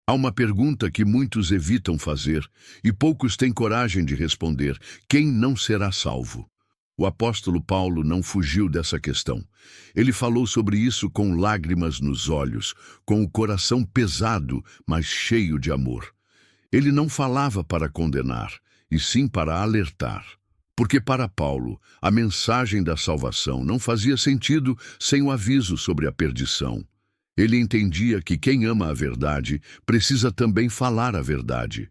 Há uma pergunta que muitos evitam fazer e poucos têm coragem de responder: quem não será salvo? O apóstolo Paulo não fugiu dessa questão. Ele falou sobre isso com lágrimas nos olhos, com o coração pesado, mas cheio de amor. Ele não falava para condenar, e sim para alertar. Porque para Paulo, a mensagem da salvação não fazia sentido sem o aviso sobre a perdição. Ele entendia que quem ama a verdade precisa também falar a verdade,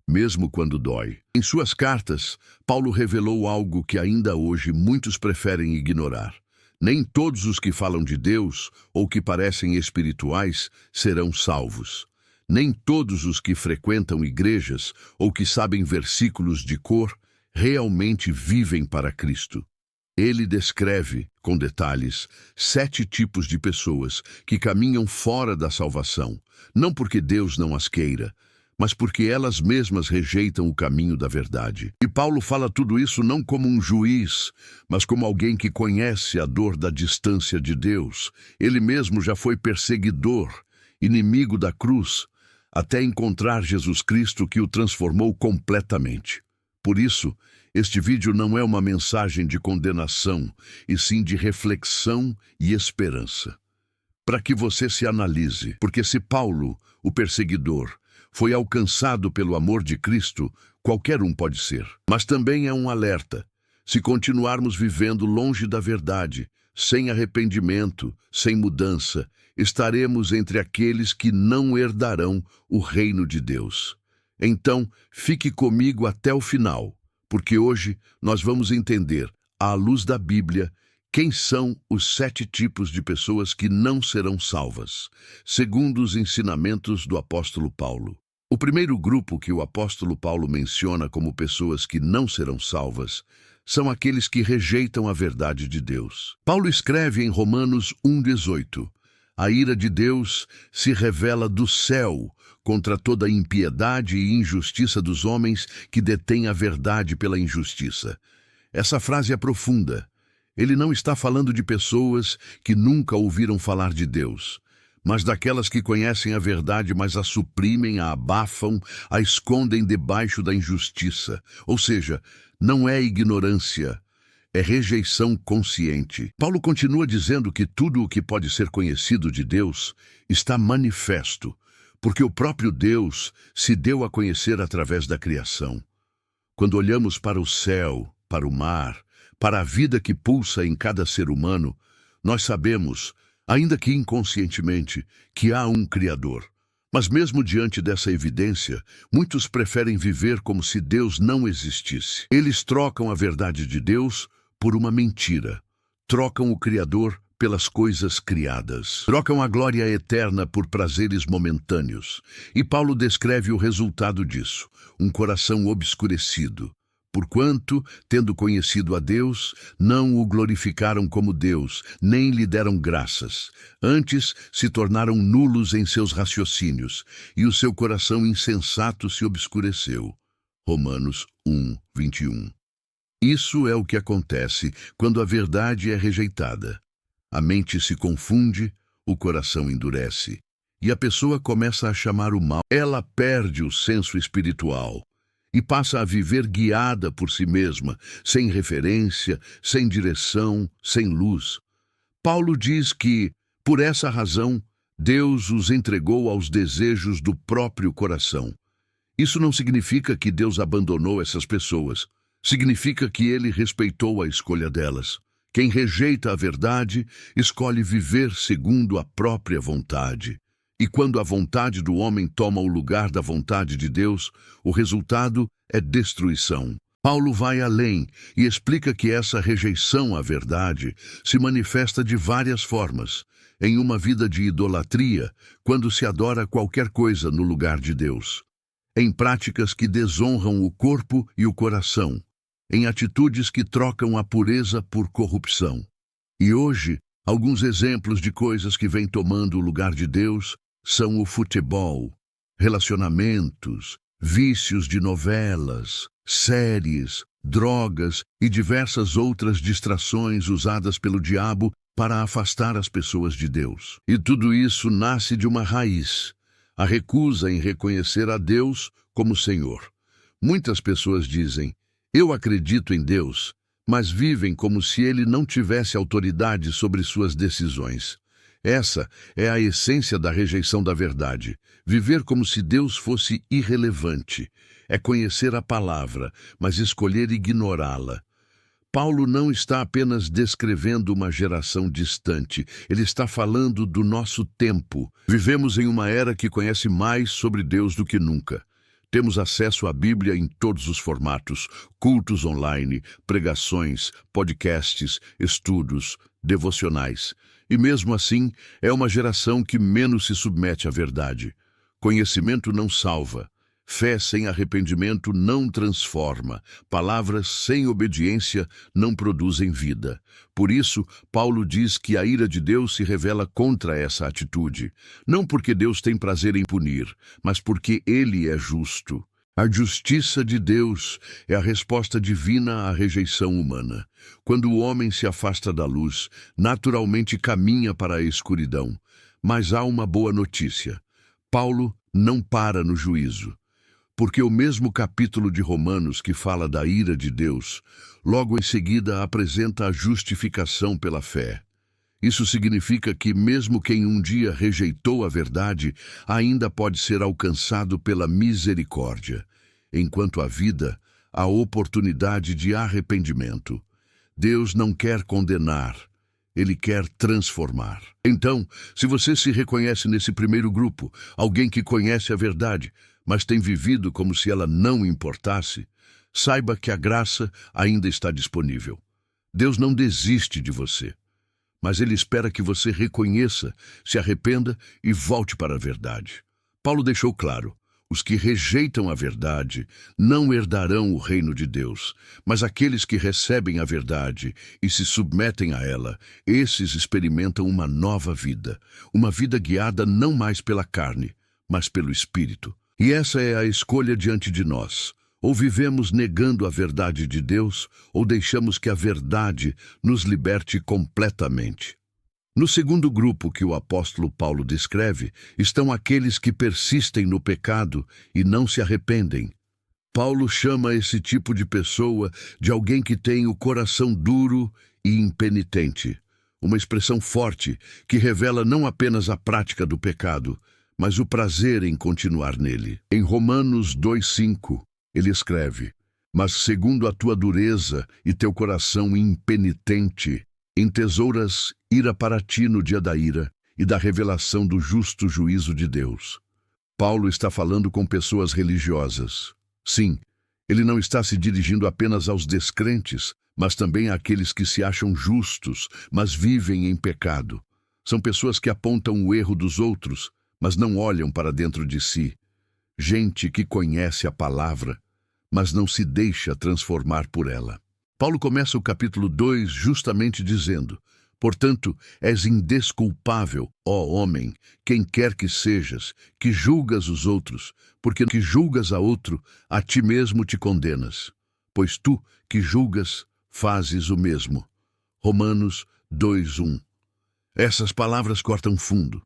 mesmo quando dói. Em suas cartas, Paulo revelou algo que ainda hoje muitos preferem ignorar. Nem todos os que falam de Deus ou que parecem espirituais serão salvos. Nem todos os que frequentam igrejas ou que sabem versículos de cor realmente vivem para Cristo. Ele descreve, com detalhes, 7 tipos de pessoas que caminham fora da salvação, não porque Deus não as queira, mas porque elas mesmas rejeitam o caminho da verdade. E Paulo fala tudo isso não como um juiz, mas como alguém que conhece a dor da distância de Deus. Ele mesmo já foi perseguidor, inimigo da cruz, até encontrar Jesus Cristo que o transformou completamente. Por isso, este vídeo não é uma mensagem de condenação, e sim de reflexão e esperança. Para que você se analise, porque se Paulo, o perseguidor, foi alcançado pelo amor de Cristo, qualquer um pode ser. Mas também é um alerta. Se continuarmos vivendo longe da verdade, sem arrependimento, sem mudança, estaremos entre aqueles que não herdarão o reino de Deus. Então, fique comigo até o final, porque hoje nós vamos entender, à luz da Bíblia, quem são os 7 tipos de pessoas que não serão salvas, segundo os ensinamentos do apóstolo Paulo. O primeiro grupo que o apóstolo Paulo menciona como pessoas que não serão salvas são aqueles que rejeitam a verdade de Deus. Paulo escreve em Romanos 1,18: a ira de Deus se revela do céu contra toda a impiedade e injustiça dos homens que detêm a verdade pela injustiça. Essa frase é profunda. Ele não está falando de pessoas que nunca ouviram falar de Deus, mas daquelas que conhecem a verdade, mas a suprimem, a abafam, a escondem debaixo da injustiça. Ou seja, não é ignorância, é rejeição consciente. Paulo continua dizendo que tudo o que pode ser conhecido de Deus está manifesto, porque o próprio Deus se deu a conhecer através da criação. Quando olhamos para o céu, para o mar, para a vida que pulsa em cada ser humano, nós sabemos, ainda que inconscientemente, que há um Criador. Mas mesmo diante dessa evidência, muitos preferem viver como se Deus não existisse. Eles trocam a verdade de Deus por uma mentira. Trocam o Criador pelas coisas criadas. Trocam a glória eterna por prazeres momentâneos. E Paulo descreve o resultado disso: um coração obscurecido. Porquanto, tendo conhecido a Deus, não o glorificaram como Deus, nem lhe deram graças. Antes, se tornaram nulos em seus raciocínios, e o seu coração insensato se obscureceu. Romanos 1:21. Isso é o que acontece quando a verdade é rejeitada. A mente se confunde, o coração endurece, e a pessoa começa a chamar o mal. Ela perde o senso espiritual e passa a viver guiada por si mesma, sem referência, sem direção, sem luz. Paulo diz que, por essa razão, Deus os entregou aos desejos do próprio coração. Isso não significa que Deus abandonou essas pessoas. Significa que ele respeitou a escolha delas. Quem rejeita a verdade, escolhe viver segundo a própria vontade. E quando a vontade do homem toma o lugar da vontade de Deus, o resultado é destruição. Paulo vai além e explica que essa rejeição à verdade se manifesta de várias formas. Em uma vida de idolatria, quando se adora qualquer coisa no lugar de Deus. Em práticas que desonram o corpo e o coração. Em atitudes que trocam a pureza por corrupção. E hoje, alguns exemplos de coisas que vêm tomando o lugar de Deus são o futebol, relacionamentos, vícios de novelas, séries, drogas e diversas outras distrações usadas pelo diabo para afastar as pessoas de Deus. E tudo isso nasce de uma raiz, a recusa em reconhecer a Deus como Senhor. Muitas pessoas dizem, eu acredito em Deus, mas vivem como se ele não tivesse autoridade sobre suas decisões. Essa é a essência da rejeição da verdade. Viver como se Deus fosse irrelevante. É conhecer a palavra, mas escolher ignorá-la. Paulo não está apenas descrevendo uma geração distante, ele está falando do nosso tempo. Vivemos em uma era que conhece mais sobre Deus do que nunca. Temos acesso à Bíblia em todos os formatos, cultos online, pregações, podcasts, estudos, devocionais. E mesmo assim, é uma geração que menos se submete à verdade. Conhecimento não salva. Fé sem arrependimento não transforma. Palavras sem obediência não produzem vida. Por isso, Paulo diz que a ira de Deus se revela contra essa atitude. Não porque Deus tem prazer em punir, mas porque Ele é justo. A justiça de Deus é a resposta divina à rejeição humana. Quando o homem se afasta da luz, naturalmente caminha para a escuridão. Mas há uma boa notícia. Paulo não para no juízo. Porque o mesmo capítulo de Romanos que fala da ira de Deus, logo em seguida apresenta a justificação pela fé. Isso significa que mesmo quem um dia rejeitou a verdade, ainda pode ser alcançado pela misericórdia. Enquanto há vida, há oportunidade de arrependimento. Deus não quer condenar, Ele quer transformar. Então, se você se reconhece nesse primeiro grupo, alguém que conhece a verdade, mas tem vivido como se ela não importasse, saiba que a graça ainda está disponível. Deus não desiste de você, mas Ele espera que você reconheça, se arrependa e volte para a verdade. Paulo deixou claro, os que rejeitam a verdade não herdarão o reino de Deus, mas aqueles que recebem a verdade e se submetem a ela, esses experimentam uma nova vida, uma vida guiada não mais pela carne, mas pelo Espírito. E essa é a escolha diante de nós. Ou vivemos negando a verdade de Deus, ou deixamos que a verdade nos liberte completamente. No segundo grupo que o apóstolo Paulo descreve, estão aqueles que persistem no pecado e não se arrependem. Paulo chama esse tipo de pessoa de alguém que tem o coração duro e impenitente. Uma expressão forte que revela não apenas a prática do pecado, mas o prazer em continuar nele. Em Romanos 2:5, ele escreve, mas segundo a tua dureza e teu coração impenitente, entesouras ira para ti no dia da ira e da revelação do justo juízo de Deus. Paulo está falando com pessoas religiosas. Sim, ele não está se dirigindo apenas aos descrentes, mas também àqueles que se acham justos, mas vivem em pecado. São pessoas que apontam o erro dos outros, mas não olham para dentro de si. Gente que conhece a palavra, mas não se deixa transformar por ela. Paulo começa o capítulo 2 justamente dizendo, portanto, és indesculpável, ó homem, quem quer que sejas, que julgas os outros, porque que julgas a outro, a ti mesmo te condenas. Pois tu, que julgas, fazes o mesmo. Romanos 2:1. Essas palavras cortam fundo.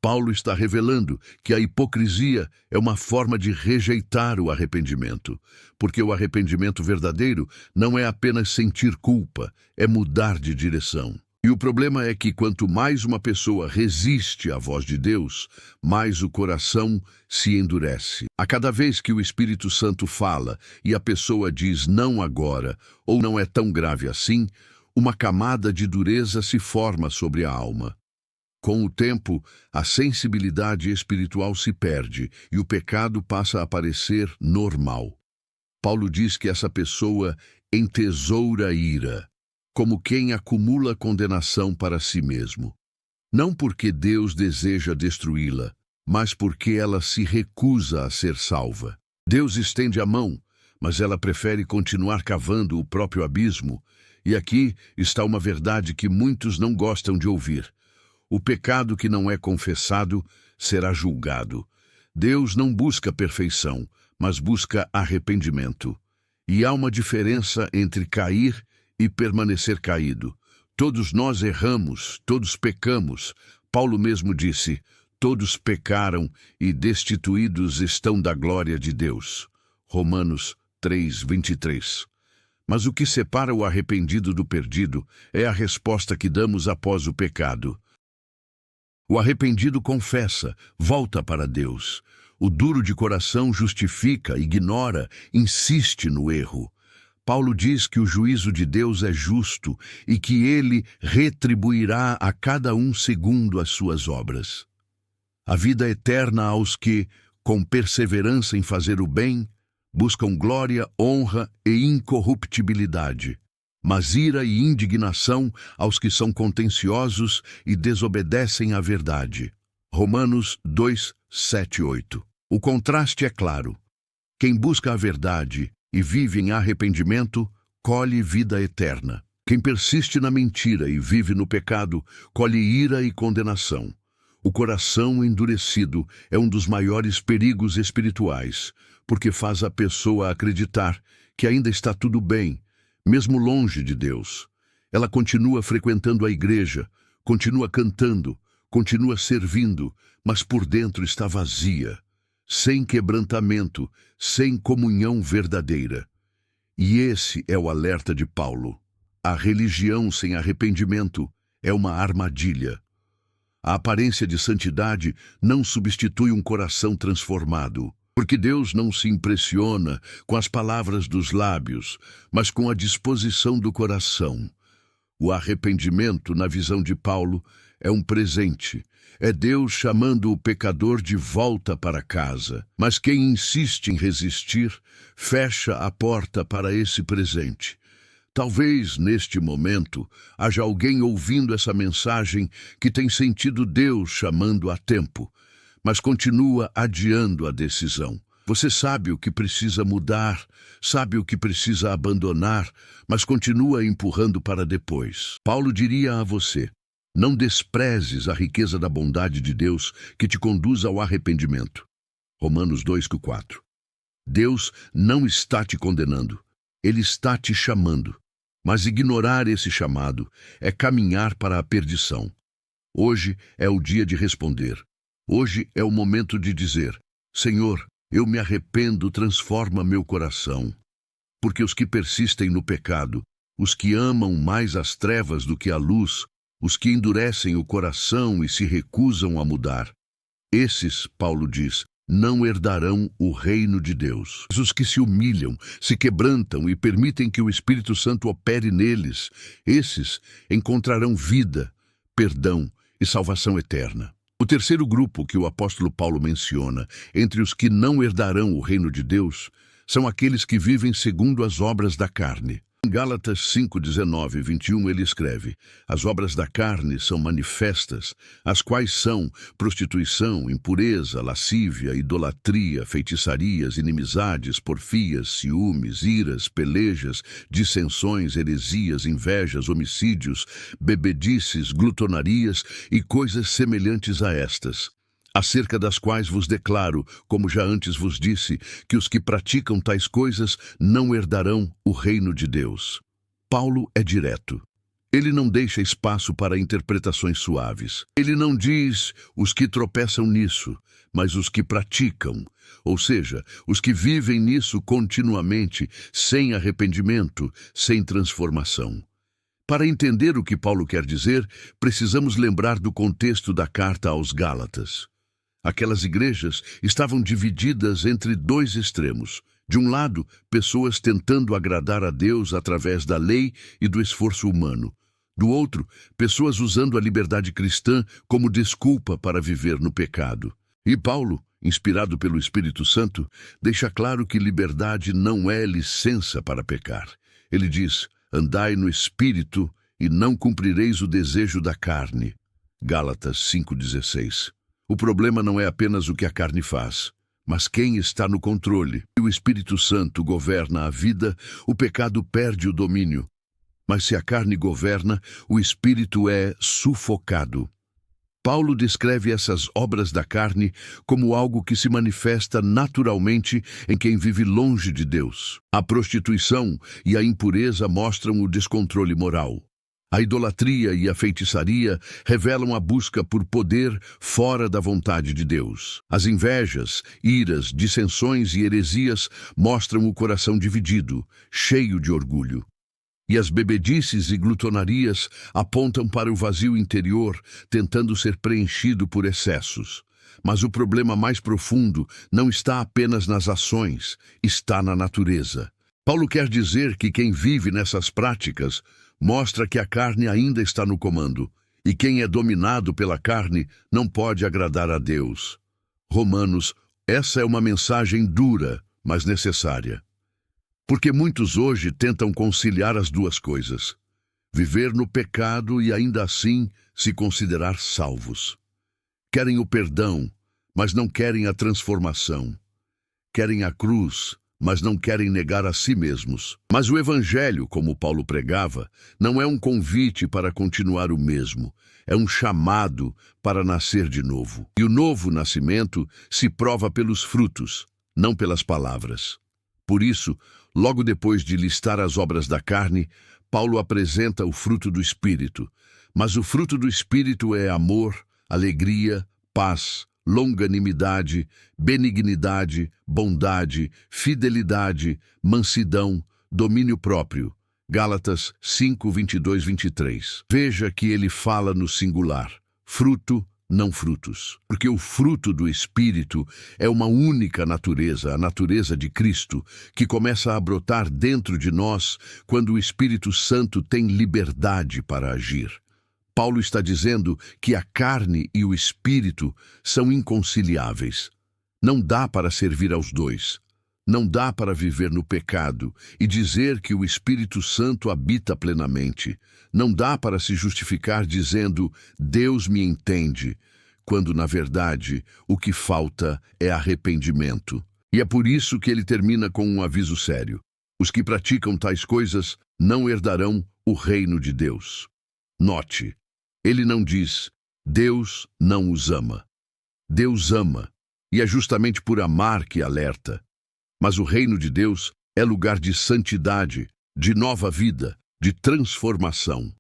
Paulo está revelando que a hipocrisia é uma forma de rejeitar o arrependimento, porque o arrependimento verdadeiro não é apenas sentir culpa, é mudar de direção. E o problema é que quanto mais uma pessoa resiste à voz de Deus, mais o coração se endurece. A cada vez que o Espírito Santo fala e a pessoa diz não agora, ou não é tão grave assim, uma camada de dureza se forma sobre a alma. Com o tempo, a sensibilidade espiritual se perde e o pecado passa a parecer normal. Paulo diz que essa pessoa entesoura ira, como quem acumula condenação para si mesmo. Não porque Deus deseja destruí-la, mas porque ela se recusa a ser salva. Deus estende a mão, mas ela prefere continuar cavando o próprio abismo. E aqui está uma verdade que muitos não gostam de ouvir. O pecado que não é confessado será julgado. Deus não busca perfeição, mas busca arrependimento. E há uma diferença entre cair e permanecer caído. Todos nós erramos, todos pecamos. Paulo mesmo disse, Todos pecaram e destituídos estão da glória de Deus. Romanos 3:23. Mas o que separa o arrependido do perdido é a resposta que damos após o pecado. O arrependido confessa, volta para Deus. O duro de coração justifica, ignora, insiste no erro. Paulo diz que o juízo de Deus é justo e que ele retribuirá a cada um segundo as suas obras. A vida eterna aos que, com perseverança em fazer o bem, buscam glória, honra e incorruptibilidade, mas ira e indignação aos que são contenciosos e desobedecem à verdade. Romanos 2:7-8. O contraste é claro. Quem busca a verdade e vive em arrependimento, colhe vida eterna. Quem persiste na mentira e vive no pecado, colhe ira e condenação. O coração endurecido é um dos maiores perigos espirituais, porque faz a pessoa acreditar que ainda está tudo bem, mesmo longe de Deus. Ela continua frequentando a igreja, continua cantando, continua servindo, mas por dentro está vazia, sem quebrantamento, sem comunhão verdadeira. E esse é o alerta de Paulo. A religião sem arrependimento é uma armadilha. A aparência de santidade não substitui um coração transformado, porque Deus não se impressiona com as palavras dos lábios, mas com a disposição do coração. O arrependimento, na visão de Paulo, é um presente. É Deus chamando o pecador de volta para casa. Mas quem insiste em resistir, fecha a porta para esse presente. Talvez, neste momento, haja alguém ouvindo essa mensagem que tem sentido Deus chamando a tempo, mas continua adiando a decisão. Você sabe o que precisa mudar, sabe o que precisa abandonar, mas continua empurrando para depois. Paulo diria a você: não desprezes a riqueza da bondade de Deus que te conduz ao arrependimento. Romanos 2:4. Deus não está te condenando, Ele está te chamando. Mas ignorar esse chamado é caminhar para a perdição. Hoje é o dia de responder. Hoje é o momento de dizer: Senhor, eu me arrependo, transforma meu coração. Porque os que persistem no pecado, os que amam mais as trevas do que a luz, os que endurecem o coração e se recusam a mudar, esses, Paulo diz, não herdarão o reino de Deus. Os que se humilham, se quebrantam e permitem que o Espírito Santo opere neles, esses encontrarão vida, perdão e salvação eterna. O terceiro grupo que o apóstolo Paulo menciona, entre os que não herdarão o reino de Deus, são aqueles que vivem segundo as obras da carne. Em Gálatas 5:19-21 ele escreve: as obras da carne são manifestas, as quais são prostituição, impureza, lascívia, idolatria, feitiçarias, inimizades, porfias, ciúmes, iras, pelejas, dissensões, heresias, invejas, homicídios, bebedices, glutonarias e coisas semelhantes a estas, acerca das quais vos declaro, como já antes vos disse, que os que praticam tais coisas não herdarão o reino de Deus. Paulo é direto. Ele não deixa espaço para interpretações suaves. Ele não diz os que tropeçam nisso, mas os que praticam, ou seja, os que vivem nisso continuamente, sem arrependimento, sem transformação. Para entender o que Paulo quer dizer, precisamos lembrar do contexto da carta aos Gálatas. Aquelas igrejas estavam divididas entre dois extremos. De um lado, pessoas tentando agradar a Deus através da lei e do esforço humano. Do outro, pessoas usando a liberdade cristã como desculpa para viver no pecado. E Paulo, inspirado pelo Espírito Santo, deixa claro que liberdade não é licença para pecar. Ele diz: andai no Espírito e não cumprireis o desejo da carne. Gálatas 5:16. O problema não é apenas o que a carne faz, mas quem está no controle. Se o Espírito Santo governa a vida, o pecado perde o domínio. Mas se a carne governa, o Espírito é sufocado. Paulo descreve essas obras da carne como algo que se manifesta naturalmente em quem vive longe de Deus. A prostituição e a impureza mostram o descontrole moral. A idolatria e a feitiçaria revelam a busca por poder fora da vontade de Deus. As invejas, iras, dissensões e heresias mostram o coração dividido, cheio de orgulho. E as bebedices e glutonarias apontam para o vazio interior, tentando ser preenchido por excessos. Mas o problema mais profundo não está apenas nas ações, está na natureza. Paulo quer dizer que quem vive nessas práticas mostra que a carne ainda está no comando, e quem é dominado pela carne não pode agradar a Deus. Romanos, essa é uma mensagem dura, mas necessária. Porque muitos hoje tentam conciliar as duas coisas: viver no pecado e ainda assim se considerar salvos. Querem o perdão, mas não querem a transformação. Querem a cruz, mas não querem negar a si mesmos. Mas o Evangelho, como Paulo pregava, não é um convite para continuar o mesmo, é um chamado para nascer de novo. E o novo nascimento se prova pelos frutos, não pelas palavras. Por isso, logo depois de listar as obras da carne, Paulo apresenta o fruto do Espírito. Mas o fruto do Espírito é amor, alegria, paz, longanimidade, benignidade, bondade, fidelidade, mansidão, domínio próprio. Gálatas 5, 22, 23. Veja que ele fala no singular, fruto, não frutos. Porque o fruto do Espírito é uma única natureza, a natureza de Cristo, que começa a brotar dentro de nós quando o Espírito Santo tem liberdade para agir. Paulo está dizendo que a carne e o espírito são inconciliáveis. Não dá para servir aos dois. Não dá para viver no pecado e dizer que o Espírito Santo habita plenamente. Não dá para se justificar dizendo, Deus me entende, quando, na verdade, o que falta é arrependimento. E é por isso que ele termina com um aviso sério. Os que praticam tais coisas não herdarão o reino de Deus. Note, ele não diz, Deus não os ama. Deus ama, e é justamente por amar que alerta. Mas o reino de Deus é lugar de santidade, de nova vida, de transformação.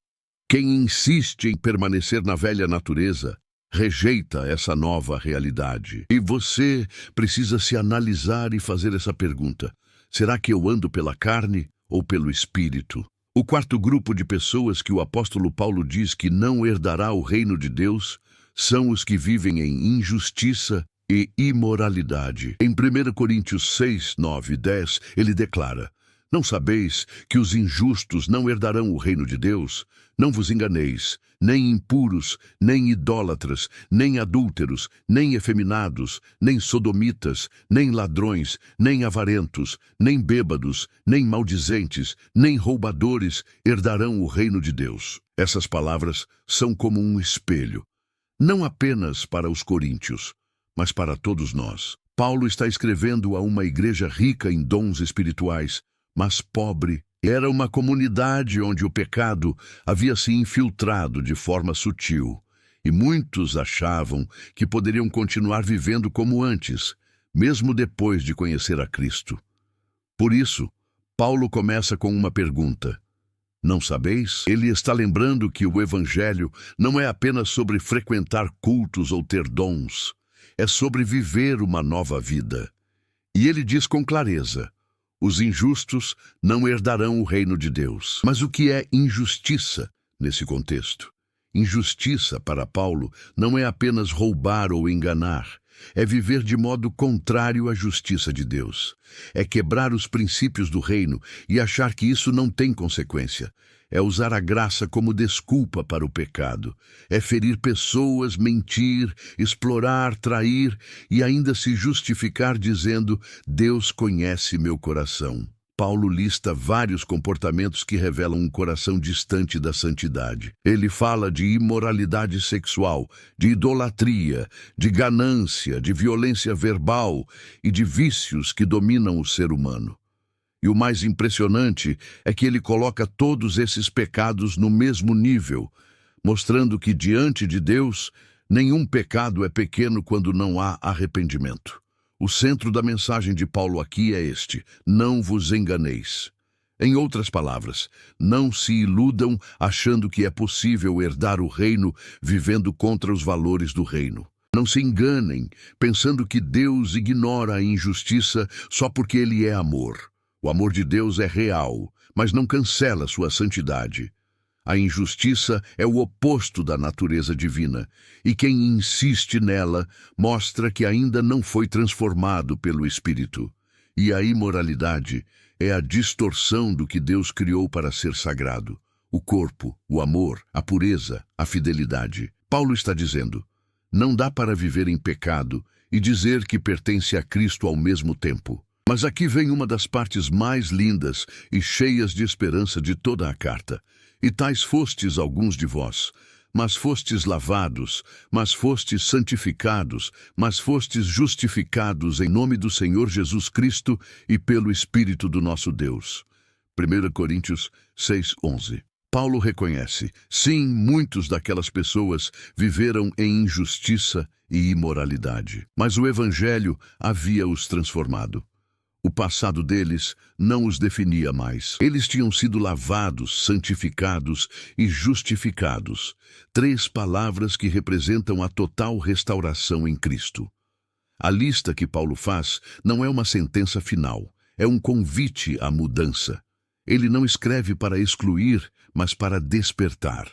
Quem insiste em permanecer na velha natureza, rejeita essa nova realidade. E você precisa se analisar e fazer essa pergunta. Será que eu ando pela carne ou pelo Espírito? O quarto grupo de pessoas que o apóstolo Paulo diz que não herdará o reino de Deus são os que vivem em injustiça e imoralidade. Em 1 Coríntios 6, 9 e 10, ele declara, não sabeis que os injustos não herdarão o reino de Deus? Não vos enganeis, nem impuros, nem idólatras, nem adúlteros, nem efeminados, nem sodomitas, nem ladrões, nem avarentos, nem bêbados, nem maldizentes, nem roubadores herdarão o reino de Deus. Essas palavras são como um espelho, não apenas para os coríntios, mas para todos nós. Paulo está escrevendo a uma igreja rica em dons espirituais, mas pobre. Era uma comunidade onde o pecado havia se infiltrado de forma sutil, e muitos achavam que poderiam continuar vivendo como antes, mesmo depois de conhecer a Cristo. Por isso, Paulo começa com uma pergunta. Não sabeis? Ele está lembrando que o Evangelho não é apenas sobre frequentar cultos ou ter dons, é sobre viver uma nova vida. E ele diz com clareza, os injustos não herdarão o reino de Deus. Mas o que é injustiça nesse contexto? Injustiça, para Paulo, não é apenas roubar ou enganar. É viver de modo contrário à justiça de Deus. É quebrar os princípios do reino e achar que isso não tem consequência. É usar a graça como desculpa para o pecado. É ferir pessoas, mentir, explorar, trair e ainda se justificar dizendo, Deus conhece meu coração. Paulo lista vários comportamentos que revelam um coração distante da santidade. Ele fala de imoralidade sexual, de idolatria, de ganância, de violência verbal e de vícios que dominam o ser humano. E o mais impressionante é que ele coloca todos esses pecados no mesmo nível, mostrando que diante de Deus, nenhum pecado é pequeno quando não há arrependimento. O centro da mensagem de Paulo aqui é este, não vos enganeis. Em outras palavras, não se iludam achando que é possível herdar o reino vivendo contra os valores do reino. Não se enganem pensando que Deus ignora a injustiça só porque Ele é amor. O amor de Deus é real, mas não cancela sua santidade. A injustiça é o oposto da natureza divina, e quem insiste nela mostra que ainda não foi transformado pelo Espírito. E a imoralidade é a distorção do que Deus criou para ser sagrado: o corpo, o amor, a pureza, a fidelidade. Paulo está dizendo: não dá para viver em pecado e dizer que pertence a Cristo ao mesmo tempo. Mas aqui vem uma das partes mais lindas e cheias de esperança de toda a carta. E tais fostes alguns de vós, mas fostes lavados, mas fostes santificados, mas fostes justificados em nome do Senhor Jesus Cristo e pelo Espírito do nosso Deus. 1 Coríntios 6:11. Paulo reconhece, sim, muitos daquelas pessoas viveram em injustiça e imoralidade, mas o Evangelho havia os transformado. O passado deles não os definia mais. Eles tinham sido lavados, santificados e justificados. 3 palavras que representam a total restauração em Cristo. A lista que Paulo faz não é uma sentença final, é um convite à mudança. Ele não escreve para excluir, mas para despertar.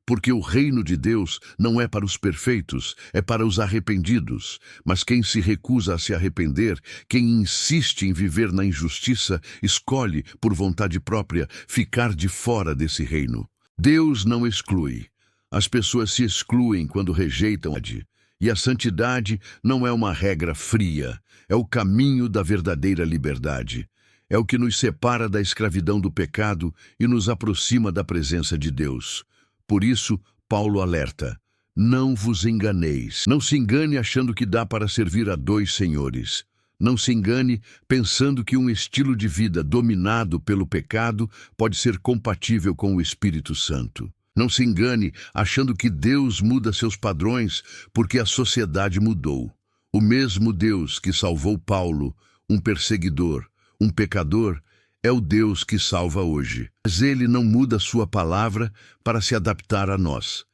Porque o reino de Deus não é para os perfeitos, é para os arrependidos. Mas quem se recusa a se arrepender, quem insiste em viver na injustiça, escolhe, por vontade própria, ficar de fora desse reino. Deus não exclui. As pessoas se excluem quando rejeitam a santidade. E a santidade não é uma regra fria, é o caminho da verdadeira liberdade. É o que nos separa da escravidão do pecado e nos aproxima da presença de Deus. Por isso, Paulo alerta: não vos enganeis. Não se engane achando que dá para servir a 2 senhores. Não se engane pensando que um estilo de vida dominado pelo pecado pode ser compatível com o Espírito Santo. Não se engane achando que Deus muda seus padrões porque a sociedade mudou. O mesmo Deus que salvou Paulo, um perseguidor, um pecador, é o Deus que salva hoje. Mas Ele não muda sua palavra para se adaptar a nós.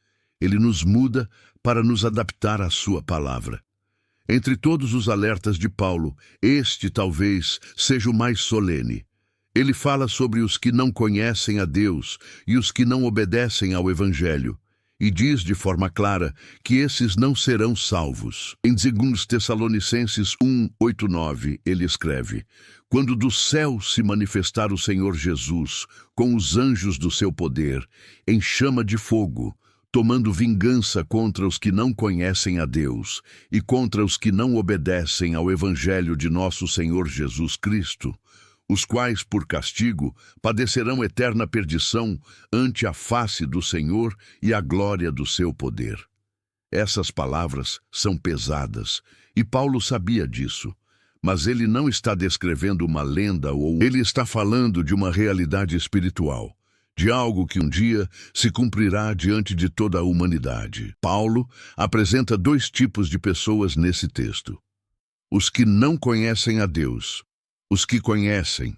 Ele nos muda para nos adaptar à sua palavra. Entre todos os alertas de Paulo, este talvez seja o mais solene. Ele fala sobre os que não conhecem a Deus e os que não obedecem ao Evangelho. E diz de forma clara que esses não serão salvos. Em 2 Tessalonicenses 1:8-9, ele escreve: quando do céu se manifestar o Senhor Jesus, com os anjos do seu poder, em chama de fogo, tomando vingança contra os que não conhecem a Deus e contra os que não obedecem ao Evangelho de nosso Senhor Jesus Cristo, os quais, por castigo, padecerão eterna perdição ante a face do Senhor e a glória do seu poder. Essas palavras são pesadas, e Paulo sabia disso. Mas ele não está descrevendo uma lenda ou ele está falando de uma realidade espiritual, de algo que um dia se cumprirá diante de toda a humanidade. Paulo apresenta 2 tipos de pessoas nesse texto: os que não conhecem a Deus, os que conhecem,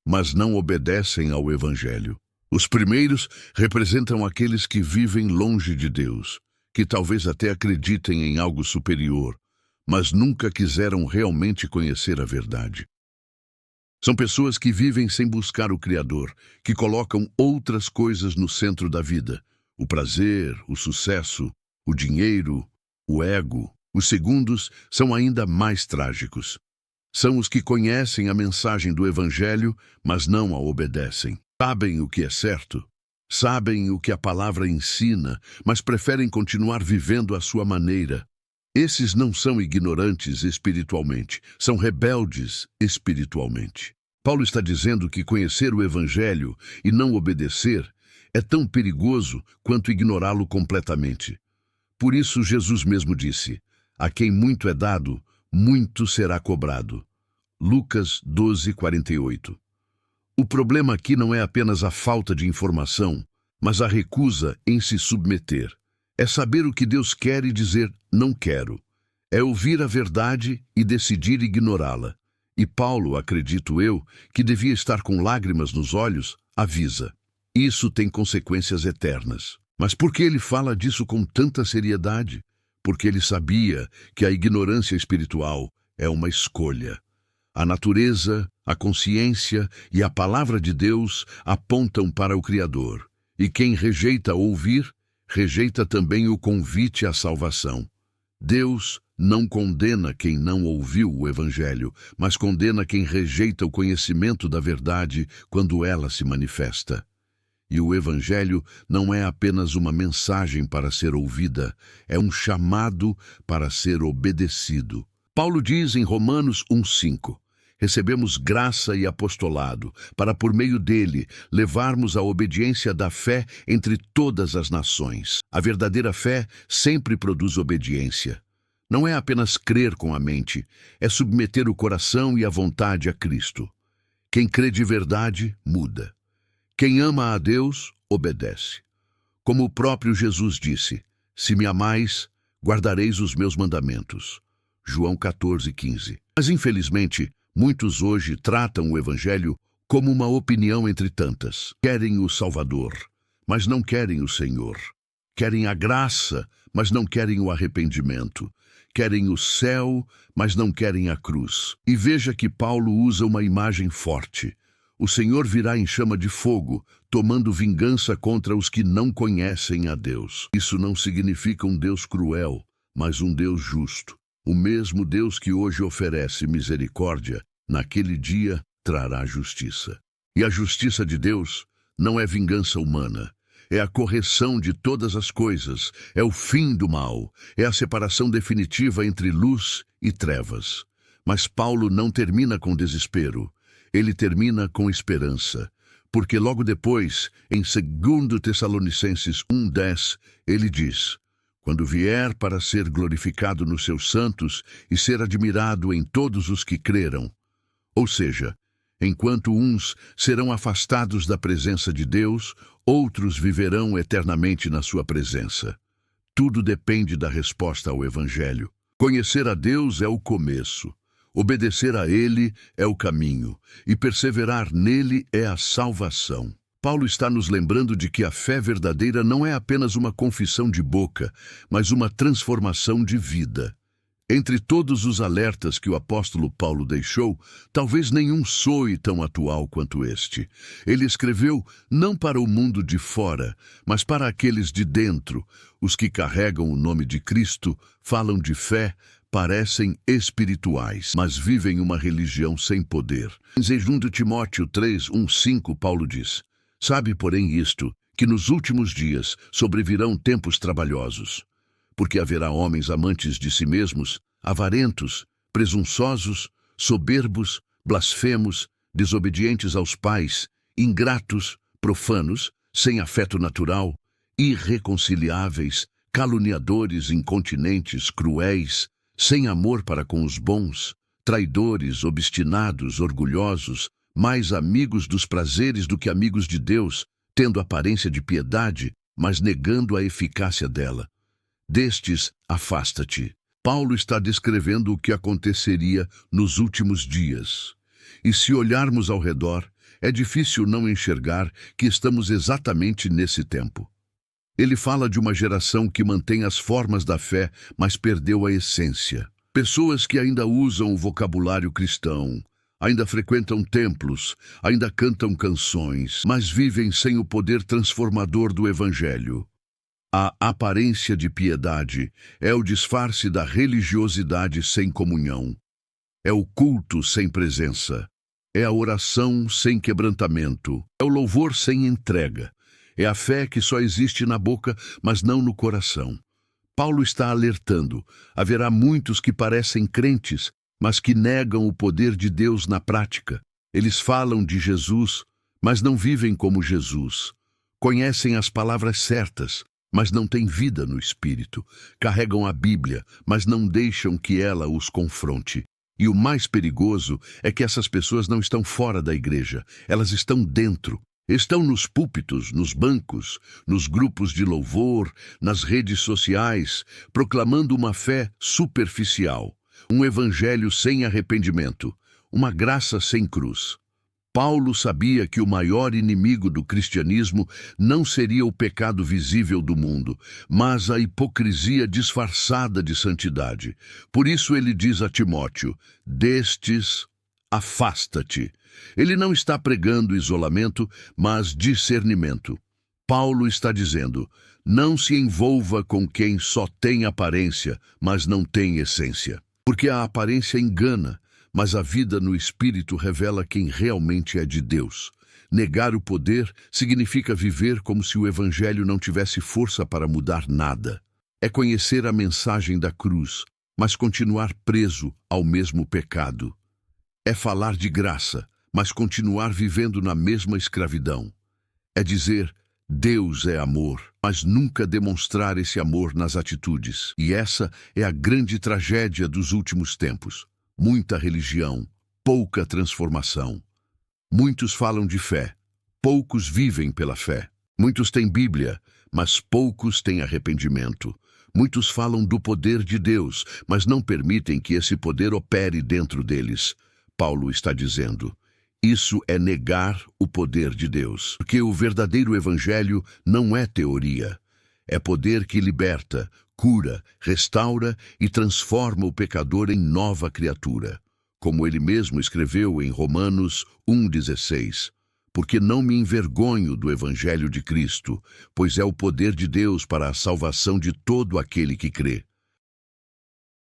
mas não obedecem ao Evangelho. Os primeiros representam aqueles que vivem longe de Deus, que talvez até acreditem em algo superior, mas nunca quiseram realmente conhecer a verdade. São pessoas que vivem sem buscar o Criador, que colocam outras coisas no centro da vida: o prazer, o sucesso, o dinheiro, o ego. Os segundos são ainda mais trágicos. São os que conhecem a mensagem do Evangelho, mas não a obedecem. Sabem o que é certo, sabem o que a palavra ensina, mas preferem continuar vivendo à sua maneira. Esses não são ignorantes espiritualmente, são rebeldes espiritualmente. Paulo está dizendo que conhecer o Evangelho e não obedecer é tão perigoso quanto ignorá-lo completamente. Por isso Jesus mesmo disse: a quem muito é dado, muito será cobrado. Lucas 12:48. O problema aqui não é apenas a falta de informação, mas a recusa em se submeter. É saber o que Deus quer e dizer: não quero. É ouvir a verdade e decidir ignorá-la. E Paulo, acredito eu, que devia estar com lágrimas nos olhos, avisa: isso tem consequências eternas. Mas por que ele fala disso com tanta seriedade? Porque ele sabia que a ignorância espiritual é uma escolha. A natureza, a consciência e a palavra de Deus apontam para o Criador. E quem rejeita ouvir, rejeita também o convite à salvação. Deus não condena quem não ouviu o Evangelho, mas condena quem rejeita o conhecimento da verdade quando ela se manifesta. E o Evangelho não é apenas uma mensagem para ser ouvida, é um chamado para ser obedecido. Paulo diz em Romanos 1:5, recebemos graça e apostolado, para por meio dele levarmos a obediência da fé entre todas as nações. A verdadeira fé sempre produz obediência. Não é apenas crer com a mente, é submeter o coração e a vontade a Cristo. Quem crê de verdade, muda. Quem ama a Deus, obedece. Como o próprio Jesus disse, se me amais, guardareis os meus mandamentos. João 14:15. Mas infelizmente, muitos hoje tratam o Evangelho como uma opinião entre tantas. Querem o Salvador, mas não querem o Senhor. Querem a graça, mas não querem o arrependimento. Querem o céu, mas não querem a cruz. E veja que Paulo usa uma imagem forte. O Senhor virá em chama de fogo, tomando vingança contra os que não conhecem a Deus. Isso não significa um Deus cruel, mas um Deus justo. O mesmo Deus que hoje oferece misericórdia, naquele dia trará justiça. E a justiça de Deus não é vingança humana. É a correção de todas as coisas, é o fim do mal, é a separação definitiva entre luz e trevas. Mas Paulo não termina com desespero. Ele termina com esperança, porque logo depois, em 2 Tessalonicenses 1:10, ele diz: quando vier para ser glorificado nos seus santos e ser admirado em todos os que creram. Ou seja, enquanto uns serão afastados da presença de Deus, outros viverão eternamente na sua presença. Tudo depende da resposta ao Evangelho. Conhecer a Deus é o começo. Obedecer a Ele é o caminho, e perseverar nele é a salvação. Paulo está nos lembrando de que a fé verdadeira não é apenas uma confissão de boca, mas uma transformação de vida. Entre todos os alertas que o apóstolo Paulo deixou, talvez nenhum soe tão atual quanto este. Ele escreveu não para o mundo de fora, mas para aqueles de dentro. Os que carregam o nome de Cristo, falam de fé, parecem espirituais, mas vivem uma religião sem poder. Em 2 Timóteo 3:1-5, Paulo diz: sabe, porém, isto, que nos últimos dias sobrevirão tempos trabalhosos, porque haverá homens amantes de si mesmos, avarentos, presunçosos, soberbos, blasfemos, desobedientes aos pais, ingratos, profanos, sem afeto natural, irreconciliáveis, caluniadores, incontinentes, cruéis, sem amor para com os bons, traidores, obstinados, orgulhosos, mais amigos dos prazeres do que amigos de Deus, tendo aparência de piedade, mas negando a eficácia dela. Destes, afasta-te. Paulo está descrevendo o que aconteceria nos últimos dias. E se olharmos ao redor, é difícil não enxergar que estamos exatamente nesse tempo. Ele fala de uma geração que mantém as formas da fé, mas perdeu a essência. Pessoas que ainda usam o vocabulário cristão, ainda frequentam templos, ainda cantam canções, mas vivem sem o poder transformador do Evangelho. A aparência de piedade é o disfarce da religiosidade sem comunhão. É o culto sem presença. É a oração sem quebrantamento. É o louvor sem entrega. É a fé que só existe na boca, mas não no coração. Paulo está alertando: haverá muitos que parecem crentes, mas que negam o poder de Deus na prática. Eles falam de Jesus, mas não vivem como Jesus. Conhecem as palavras certas, mas não têm vida no Espírito. Carregam a Bíblia, mas não deixam que ela os confronte. E o mais perigoso é que essas pessoas não estão fora da igreja, elas estão dentro. Estão nos púlpitos, nos bancos, nos grupos de louvor, nas redes sociais, proclamando uma fé superficial, um evangelho sem arrependimento, uma graça sem cruz. Paulo sabia que o maior inimigo do cristianismo não seria o pecado visível do mundo, mas a hipocrisia disfarçada de santidade. Por isso ele diz a Timóteo: destes, afasta-te. Ele não está pregando isolamento, mas discernimento. Paulo está dizendo: não se envolva com quem só tem aparência, mas não tem essência. Porque a aparência engana, mas a vida no Espírito revela quem realmente é de Deus. Negar o poder significa viver como se o Evangelho não tivesse força para mudar nada. É conhecer a mensagem da cruz, mas continuar preso ao mesmo pecado. É falar de graça, mas continuar vivendo na mesma escravidão. É dizer: Deus é amor, mas nunca demonstrar esse amor nas atitudes. E essa é a grande tragédia dos últimos tempos. Muita religião, pouca transformação. Muitos falam de fé, poucos vivem pela fé. Muitos têm Bíblia, mas poucos têm arrependimento. Muitos falam do poder de Deus, mas não permitem que esse poder opere dentro deles. Paulo está dizendo: isso é negar o poder de Deus. Porque o verdadeiro evangelho não é teoria. É poder que liberta, cura, restaura e transforma o pecador em nova criatura. Como ele mesmo escreveu em Romanos 1,16. Porque não me envergonho do evangelho de Cristo, pois é o poder de Deus para a salvação de todo aquele que crê.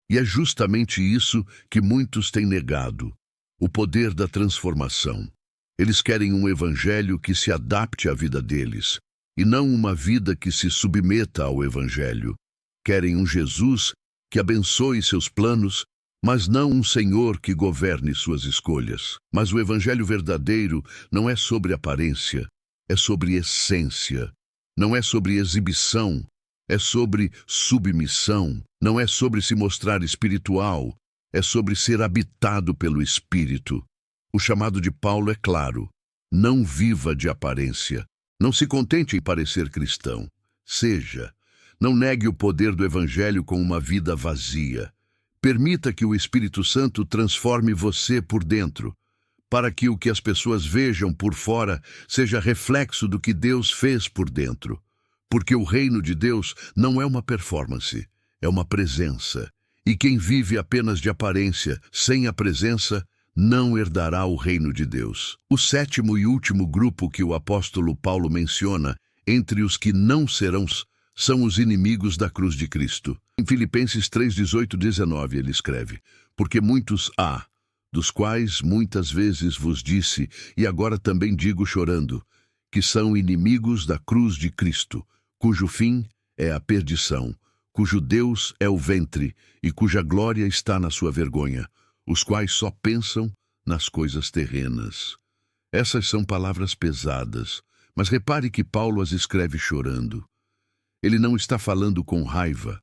E é justamente isso que muitos têm negado: o poder da transformação. Eles querem um evangelho que se adapte à vida deles, e não uma vida que se submeta ao evangelho. Querem um Jesus que abençoe seus planos, mas não um Senhor que governe suas escolhas. Mas o evangelho verdadeiro não é sobre aparência, é sobre essência. Não é sobre exibição, é sobre submissão. Não é sobre se mostrar espiritual, é sobre ser habitado pelo Espírito. O chamado de Paulo é claro: não viva de aparência. Não se contente em parecer cristão. Seja. Não negue o poder do Evangelho com uma vida vazia. Permita que o Espírito Santo transforme você por dentro, para que o que as pessoas vejam por fora seja reflexo do que Deus fez por dentro. Porque o reino de Deus não é uma performance, é uma presença. E quem vive apenas de aparência, sem a presença, não herdará o reino de Deus. O sétimo e último grupo que o apóstolo Paulo menciona, entre os que não serão, são os inimigos da cruz de Cristo. Em Filipenses 3:18-19 ele escreve: porque muitos há, dos quais muitas vezes vos disse, e agora também digo chorando, que são inimigos da cruz de Cristo, cujo fim é a perdição, cujo Deus é o ventre e cuja glória está na sua vergonha, os quais só pensam nas coisas terrenas. Essas são palavras pesadas, mas repare que Paulo as escreve chorando. Ele não está falando com raiva,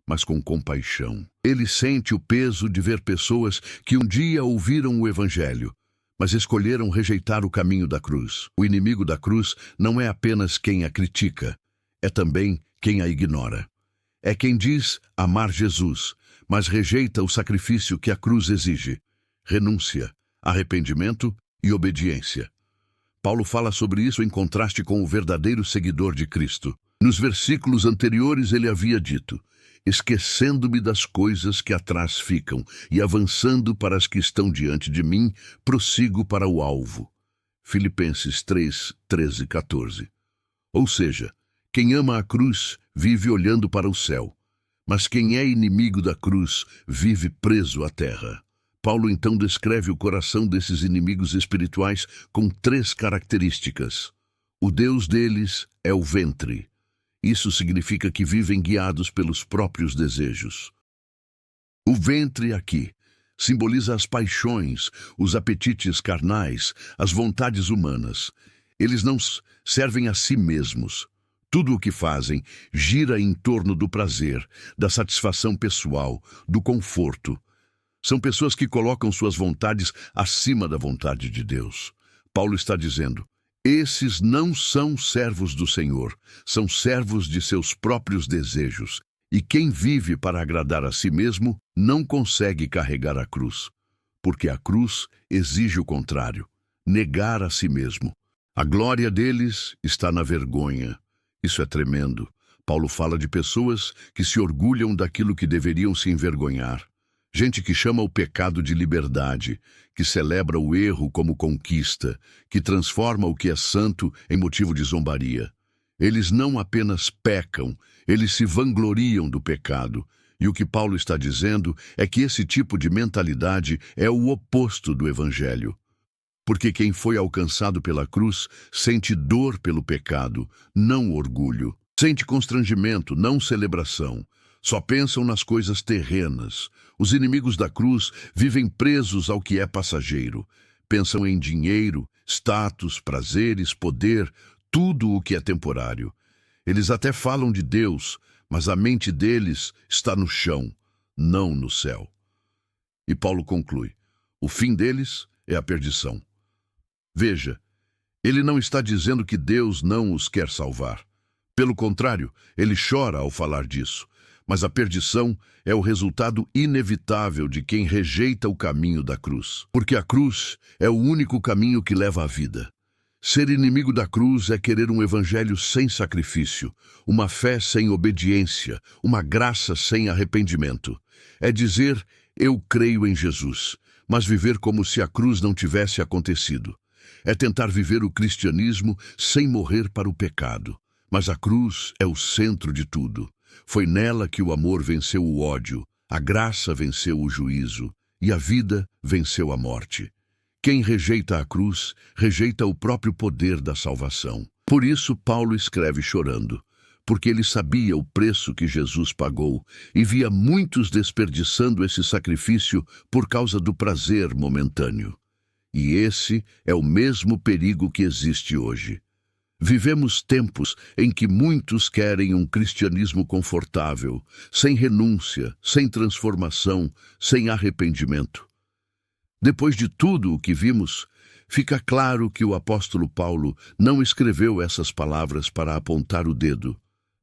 mas com compaixão. Ele sente o peso de ver pessoas que um dia ouviram o Evangelho, mas escolheram rejeitar o caminho da cruz. O inimigo da cruz não é apenas quem a critica, é também quem a ignora. É quem diz amar Jesus, mas rejeita o sacrifício que a cruz exige: renúncia, arrependimento e obediência. Paulo fala sobre isso em contraste com o verdadeiro seguidor de Cristo. Nos versículos anteriores ele havia dito: esquecendo-me das coisas que atrás ficam e avançando para as que estão diante de mim, prossigo para o alvo. Filipenses 3:13-14. Ou seja, quem ama a cruz vive olhando para o céu, mas quem é inimigo da cruz vive preso à terra. Paulo então descreve o coração desses inimigos espirituais com 3 características. O Deus deles é o ventre. Isso significa que vivem guiados pelos próprios desejos. O ventre aqui simboliza as paixões, os apetites carnais, as vontades humanas. Eles não servem a si mesmos. Tudo o que fazem gira em torno do prazer, da satisfação pessoal, do conforto. São pessoas que colocam suas vontades acima da vontade de Deus. Paulo está dizendo: esses não são servos do Senhor, são servos de seus próprios desejos. E quem vive para agradar a si mesmo não consegue carregar a cruz. porque a cruz exige o contrário, negar a si mesmo. A glória deles está na vergonha. Isso é tremendo. Paulo fala de pessoas que se orgulham daquilo que deveriam se envergonhar. Gente que chama o pecado de liberdade, que celebra o erro como conquista, que transforma o que é santo em motivo de zombaria. Eles não apenas pecam, eles se vangloriam do pecado. E o que Paulo está dizendo é que esse tipo de mentalidade é o oposto do Evangelho. Porque quem foi alcançado pela cruz sente dor pelo pecado, não orgulho. Sente constrangimento, não celebração. Só pensam nas coisas terrenas. Os inimigos da cruz vivem presos ao que é passageiro. Pensam em dinheiro, status, prazeres, poder, tudo o que é temporário. Eles até falam de Deus, mas a mente deles está no chão, não no céu. E Paulo conclui: o fim deles é a perdição. Veja, ele não está dizendo que Deus não os quer salvar. Pelo contrário, ele chora ao falar disso. Mas a perdição é o resultado inevitável de quem rejeita o caminho da cruz. Porque a cruz é o único caminho que leva à vida. Ser inimigo da cruz é querer um evangelho sem sacrifício, uma fé sem obediência, uma graça sem arrependimento. É dizer, eu creio em Jesus, mas viver como se a cruz não tivesse acontecido. É tentar viver o cristianismo sem morrer para o pecado. Mas a cruz é o centro de tudo. Foi nela que o amor venceu o ódio, a graça venceu o juízo e a vida venceu a morte. Quem rejeita a cruz, rejeita o próprio poder da salvação. Por isso Paulo escreve chorando, porque ele sabia o preço que Jesus pagou e via muitos desperdiçando esse sacrifício por causa do prazer momentâneo. E esse é o mesmo perigo que existe hoje. Vivemos tempos em que muitos querem um cristianismo confortável, sem renúncia, sem transformação, sem arrependimento. Depois de tudo o que vimos, fica claro que o apóstolo Paulo não escreveu essas palavras para apontar o dedo,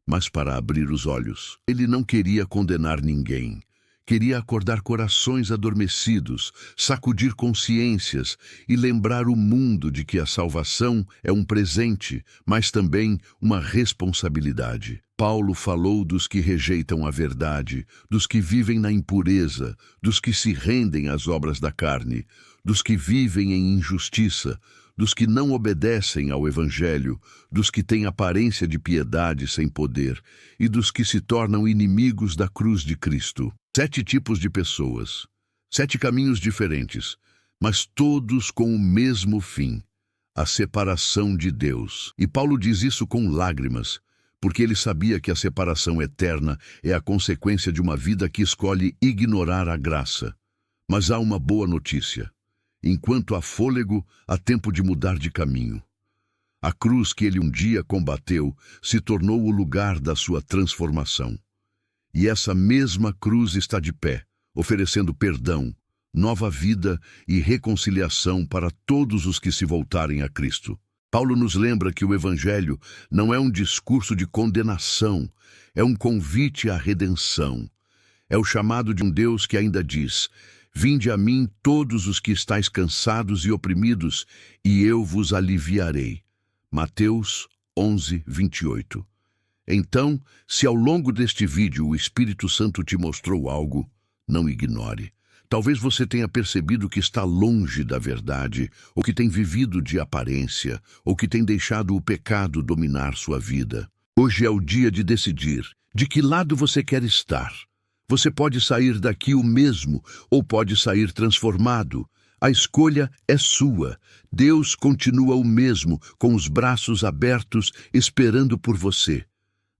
mas para abrir os olhos. Ele não queria condenar ninguém. Queria acordar corações adormecidos, sacudir consciências e lembrar o mundo de que a salvação é um presente, mas também uma responsabilidade. Paulo falou dos que rejeitam a verdade, dos que vivem na impureza, dos que se rendem às obras da carne, dos que vivem em injustiça, dos que não obedecem ao Evangelho, dos que têm aparência de piedade sem poder e dos que se tornam inimigos da cruz de Cristo. 7 tipos de pessoas, 7 caminhos diferentes, mas todos com o mesmo fim, a separação de Deus. E Paulo diz isso com lágrimas, porque ele sabia que a separação eterna é a consequência de uma vida que escolhe ignorar a graça. Mas há uma boa notícia. Enquanto há fôlego, há tempo de mudar de caminho. A cruz que ele um dia combateu se tornou o lugar da sua transformação. E essa mesma cruz está de pé, oferecendo perdão, nova vida e reconciliação para todos os que se voltarem a Cristo. Paulo nos lembra que o Evangelho não é um discurso de condenação, é um convite à redenção. É o chamado de um Deus que ainda diz: vinde a mim todos os que estáis cansados e oprimidos, e eu vos aliviarei. Mateus 11, 28. Então, se ao longo deste vídeo o Espírito Santo te mostrou algo, não ignore. Talvez você tenha percebido que está longe da verdade, ou que tem vivido de aparência, ou que tem deixado o pecado dominar sua vida. Hoje é o dia de decidir de que lado você quer estar. Você pode sair daqui o mesmo, ou pode sair transformado. A escolha é sua. Deus continua o mesmo, com os braços abertos, esperando por você.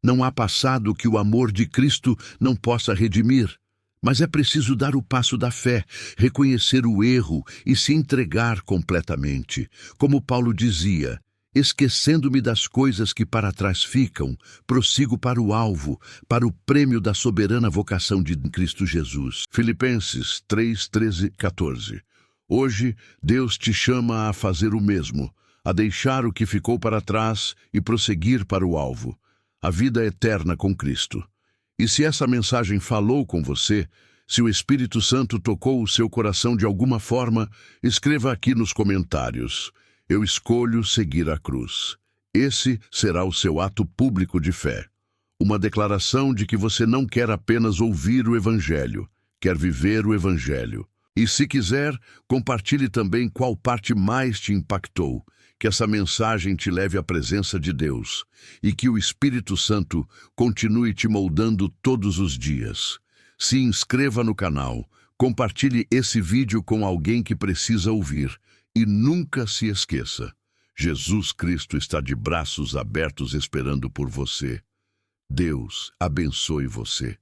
Não há passado que o amor de Cristo não possa redimir. Mas é preciso dar o passo da fé, reconhecer o erro e se entregar completamente. Como Paulo dizia: esquecendo-me das coisas que para trás ficam, prossigo para o alvo, para o prêmio da soberana vocação de Cristo Jesus. Filipenses 3, 13, 14. Hoje, Deus te chama a fazer o mesmo, a deixar o que ficou para trás e prosseguir para o alvo, a vida eterna com Cristo. E se essa mensagem falou com você, Se o Espírito Santo tocou o seu coração de alguma forma, escreva aqui nos comentários: eu escolho seguir a cruz. Esse será o seu ato público de fé. Uma declaração de que você não quer apenas ouvir o Evangelho, quer viver o Evangelho. E se quiser, compartilhe também qual parte mais te impactou. Que essa mensagem te leve à presença de Deus e que o Espírito Santo continue te moldando todos os dias. Se inscreva no canal, compartilhe esse vídeo com alguém que precisa ouvir e nunca se esqueça: Jesus Cristo está de braços abertos esperando por você. Deus abençoe você.